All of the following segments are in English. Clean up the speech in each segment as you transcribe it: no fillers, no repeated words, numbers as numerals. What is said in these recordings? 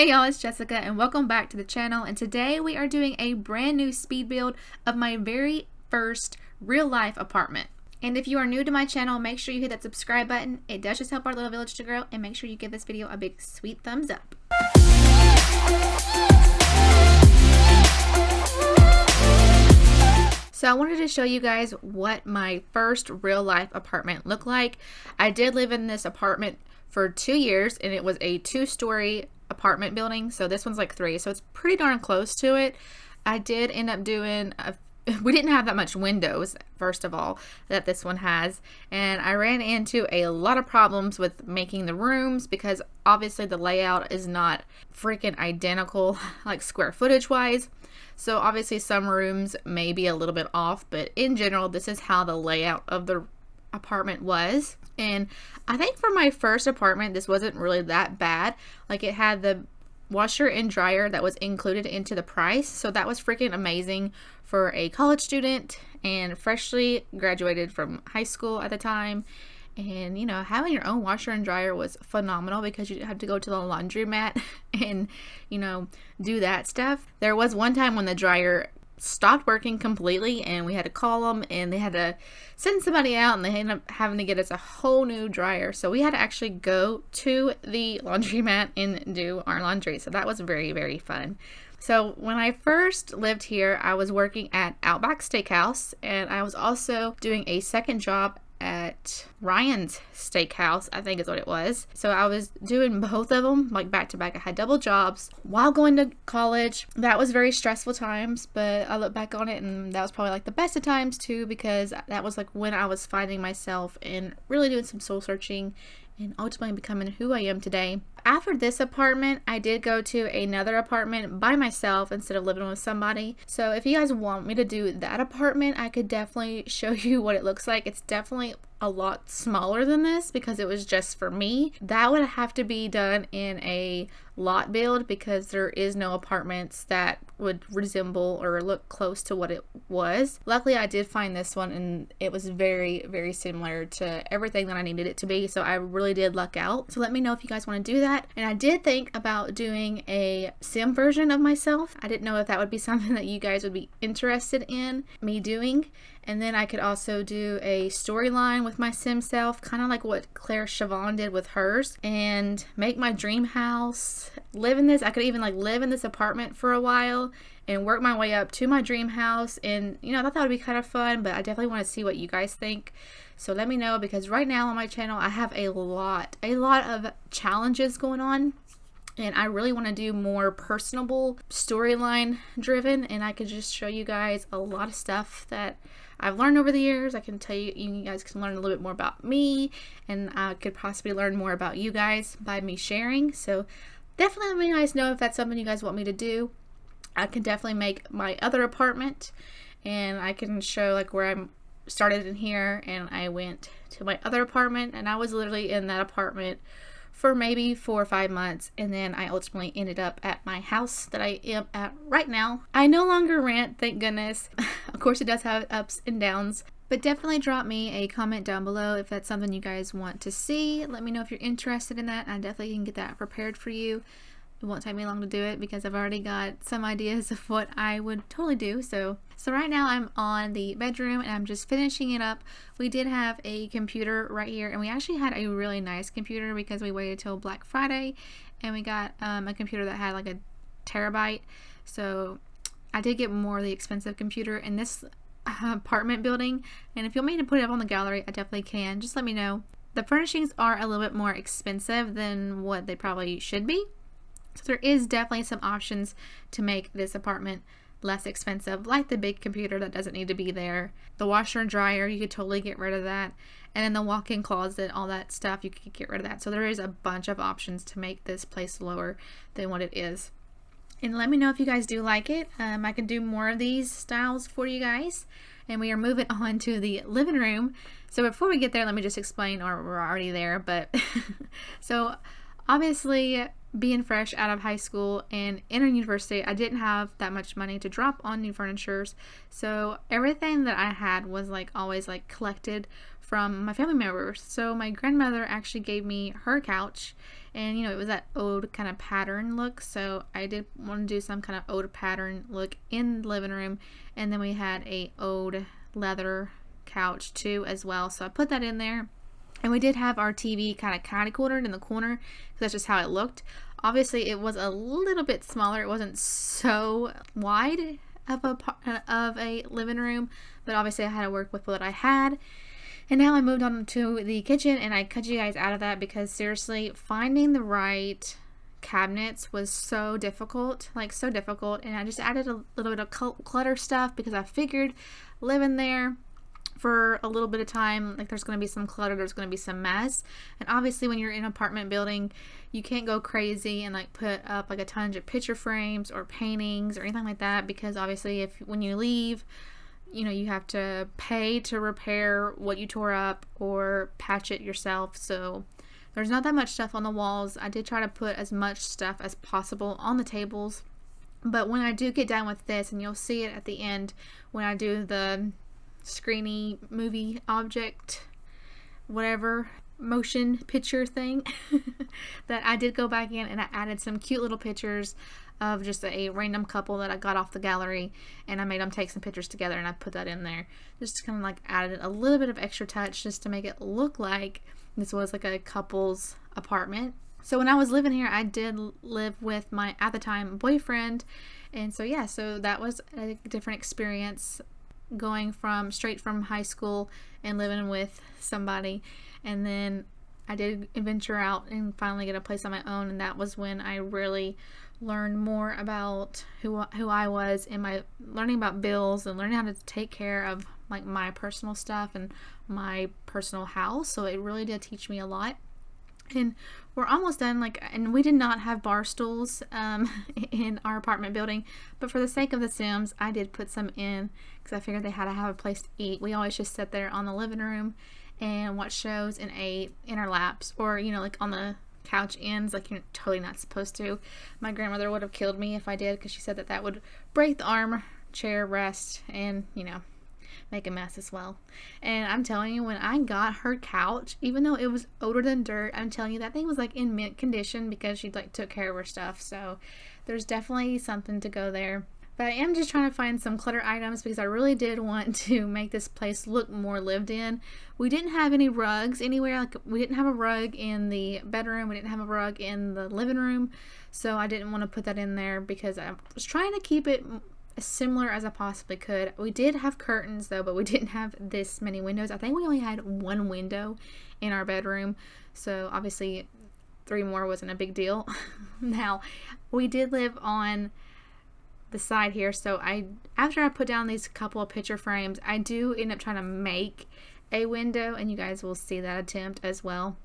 Hey y'all, it's Jessica and welcome back to the channel, and today we are doing a brand new speed build of my very first real life apartment. And if you are new to my channel, make sure you hit that subscribe button. It does just help our little village to grow, and make sure you give this video a big sweet thumbs up. So I wanted to show you guys what my first real life apartment looked like. I did live in this apartment for 2 years, and it was a 2-story apartment building. So this one's like 3, so it's pretty darn close to it. I did end up doing we didn't have that much windows, first of all, that this one has, and I ran into a lot of problems with making the rooms because obviously the layout is not freaking identical, like square footage wise. So obviously some rooms may be a little bit off, but in general this is how the layout of the apartment was. And I think for my first apartment this wasn't really that bad. Like, it had the washer and dryer that was included into the price, so that was freaking amazing for a college student and freshly graduated from high school at the time. And you know, having your own washer and dryer was phenomenal because you didn't have to go to the laundromat and, you know, do that stuff. There was one time when the dryer stopped working completely and we had to call them and they had to send somebody out, and they ended up having to get us a whole new dryer. So we had to actually go to the laundromat and do our laundry. So that was very, very fun. So when I first lived here, I was working at Outback Steakhouse, and I was also doing a second job at Ryan's Steakhouse, I think is what it was. So I was doing both of them like back to back. I had double jobs while going to college. That was very stressful times, but I look back on it and that was probably like the best of times too, because that was like when I was finding myself and really doing some soul searching and ultimately becoming who I am today. After this apartment, I did go to another apartment by myself instead of living with somebody. So if you guys want me to do that apartment, I could definitely show you what it looks like. It's definitely a lot smaller than this because it was just for me. That would have to be done in a lot build because there is no apartments that would resemble or look close to what it was. Luckily, I did find this one and it was very, very similar to everything that I needed it to be. So I really did luck out. So let me know if you guys want to do that. And I did think about doing a sim version of myself. I didn't know if that would be something that you guys would be interested in me doing. And then I could also do a storyline with my sim self, kind of like what Claire Siobhan did with hers, and make my dream house, live in this. I could even like live in this apartment for a while and work my way up to my dream house. And you know, I thought that would be kind of fun, but I definitely want to see what you guys think. So let me know, because right now on my channel I have a lot of challenges going on. And I really want to do more personable, storyline driven, and I could just show you guys a lot of stuff that I've learned over the years. I can tell you, you guys can learn a little bit more about me, and I could possibly learn more about you guys by me sharing. So definitely let me guys know if that's something you guys want me to do. I can definitely make my other apartment, and I can show like where I started in here and I went to my other apartment, and I was literally in that apartment for maybe 4 or 5 months, and then I ultimately ended up at my house that I am at right now. I no longer rent, thank goodness. Of course it does have ups and downs, but definitely drop me a comment down below if that's something you guys want to see. Let me know if you're interested in that. I definitely can get that prepared for you. It won't take me long to do it because I've already got some ideas of what I would totally do. So right now I'm on the bedroom and I'm just finishing it up. We did have a computer right here, and we actually had a really nice computer because we waited till Black Friday and we got a computer that had like a terabyte. So I did get more of the expensive computer in this apartment building, and if you want me to put it up on the gallery, I definitely can. Just let me know. The furnishings are a little bit more expensive than what they probably should be. So there is definitely some options to make this apartment less expensive, like the big computer that doesn't need to be there. The washer and dryer, you could totally get rid of that. And then the walk-in closet, all that stuff, you could get rid of that. So there is a bunch of options to make this place lower than what it is. And let me know if you guys do like it. I can do more of these styles for you guys. And we are moving on to the living room. So before we get there, let me just explain, or we're already there, but so obviously being fresh out of high school and in university, I didn't have that much money to drop on new furnitures. So everything that I had was like always like collected from my family members. So my grandmother actually gave me her couch, and you know, it was that old kind of pattern look. So I did want to do some kind of old pattern look in the living room. And then we had a old leather couch too as well. So I put that in there. And we did have our TV kind of cornered in the corner, because that's just how it looked. Obviously, it was a little bit smaller. It wasn't so wide of a living room, but obviously I had to work with what I had. And now I moved on to the kitchen, and I cut you guys out of that because seriously, finding the right cabinets was so difficult, and I just added a little bit of clutter stuff because I figured living there for a little bit of time, like there's going to be some clutter, there's going to be some mess. And obviously when you're in an apartment building, you can't go crazy and like put up like a ton of picture frames or paintings or anything like that, because obviously when you leave, you know, you have to pay to repair what you tore up or patch it yourself. So there's not that much stuff on the walls. I did try to put as much stuff as possible on the tables, but when I do get done with this, and you'll see it at the end when I do the screeny movie object, whatever, motion picture thing, that I did go back in and I added some cute little pictures of just a random couple that I got off the gallery, and I made them take some pictures together, and I put that in there just kind of like added a little bit of extra touch just to make it look like this was like a couple's apartment. So when I was living here, I did live with my, at the time, boyfriend, and so yeah, so that was a different experience, going from straight from high school and living with somebody. And then I did venture out and finally get a place on my own, and that was when I really learned more about who I was, and my learning about bills and learning how to take care of like my personal stuff and my personal house. So it really did teach me a lot. And we're almost done, and we did not have bar stools in our apartment building, but for the sake of the Sims, I did put some in because I figured they had to have a place to eat. We always just sit there on the living room and watch shows and ate in our laps, or you know, like on the couch ends, like you're totally not supposed to. My grandmother would have killed me if I did, because she said that would break the armchair rest and, you know, make a mess as well. And I'm telling you, when I got her couch, even though it was older than dirt, I'm telling you that thing was like in mint condition because she like took care of her stuff. So there's definitely something to go there. But I am just trying to find some clutter items because I really did want to make this place look more lived in. We didn't have any rugs anywhere. Like, we didn't have a rug in the bedroom, we didn't have a rug in the living room, so I didn't want to put that in there because I was trying to keep it as similar as I possibly could. We did have curtains though, but we didn't have this many windows. I think we only had one window in our bedroom, so obviously 3 more wasn't a big deal. Now, we did live on the side here, so after I put down these couple of picture frames, I do end up trying to make a window, and you guys will see that attempt as well.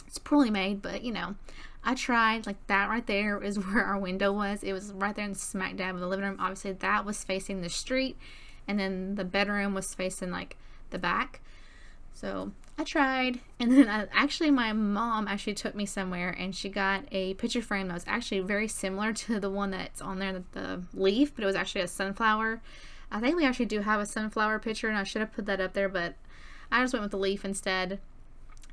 It's poorly made, but you know, I tried. Like, that right there is where our window was. It was right there in smack dab in the living room. Obviously that was facing the street, and then the bedroom was facing like the back. So I tried, and then my mom actually took me somewhere, and she got a picture frame that was actually very similar to the one that's on there, the leaf, but it was actually a sunflower. I think we actually do have a sunflower picture, and I should have put that up there, but I just went with the leaf instead.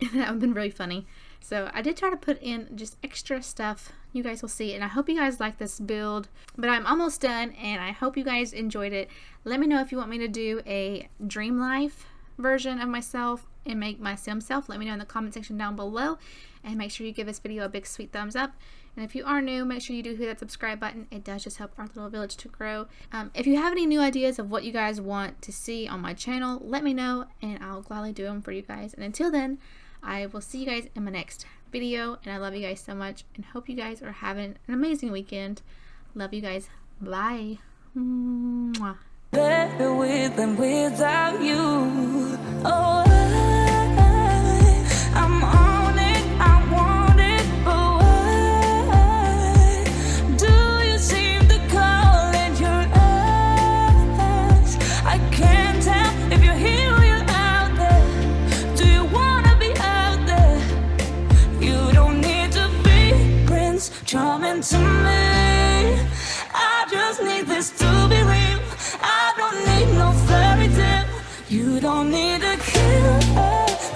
That would have been really funny. So I did try to put in just extra stuff. You guys will see, and I hope you guys like this build. But I'm almost done, and I hope you guys enjoyed it. Let me know if you want me to do a dream life version of myself and make my sim self. Let me know in the comment section down below, and make sure you give this video a big sweet thumbs up. And if you are new, make sure you do hit that subscribe button. It does just help our little village to grow. If you have any new ideas of what you guys want to see on my channel, let me know, and I'll gladly do them for you guys. And until then, I will see you guys in my next video, and I love you guys so much, and hope you guys are having an amazing weekend. Love you guys. Bye. Mwah. Better with than without you. Oh, I'm on it, I want it, but why do you seem to call in your eyes? I can't tell if you're here or you're out there. Do you wanna be out there? You don't need to be Prince Charming. this to be real. I don't need no fairy tale. You don't need a killer.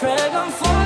Dragon for